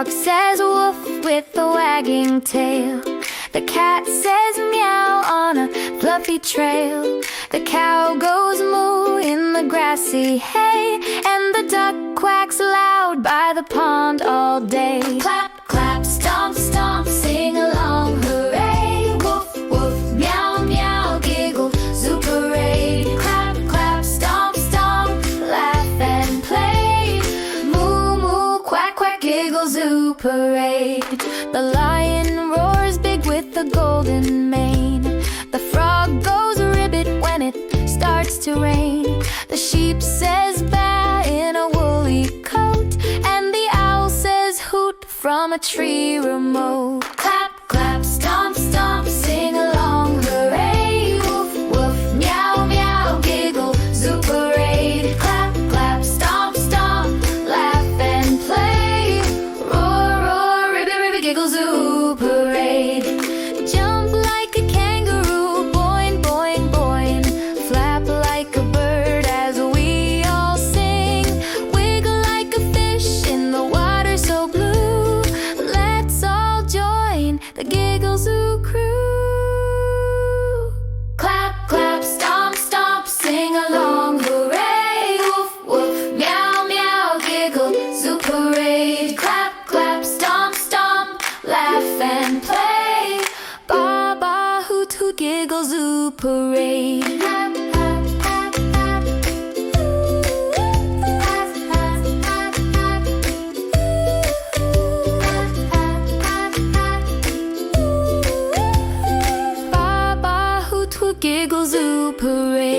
dog says woof with a wagging tail. The cat says meow on a fluffy trail. The cow goes moo in the grassy hay, and the duck quacks loud by the pond all day. Clap, clap, stomp, stomp, sing along, hooray! Woof, woof, meow, meow, giggle, zoo parade. Clap, clap, stomp, stomp, laugh and play. Moo, moo, quack, quack, giggle, zoo parade. The lion roars big with the golden mane. The frog goes ribbit when it starts to rain. The sheep says baa in a woolly coat, and the owl says hoot from a tree remote. Clap, clap, stomp, stomp, sing along, hooray! Woof, woof, meow, meow, giggle, zoo parade. Clap, clap, stomp, stomp, laugh and play. Roar, roar, ribbit, ribbit, giggle, zoo parade. Jump like a kangaroo, boing, boing, boing. Flap like a bird as we all sing. Wiggle like a fish in the water so blue. Let's all join the Giggle Zoo crew. Clap, clap, stomp, stomp, sing along, hooray! Woof, woof, meow, meow, giggle, zoo parade. Clap, clap, stomp, stomp, laugh and play. Ba, ba, hoot, hoot, giggle, zoo parade. Hap, hap, hap, hap. Hap, hap, hap, hap. Hap, hap, hap, hap. Ba, ba, hoot, hoot, giggle, zoo parade.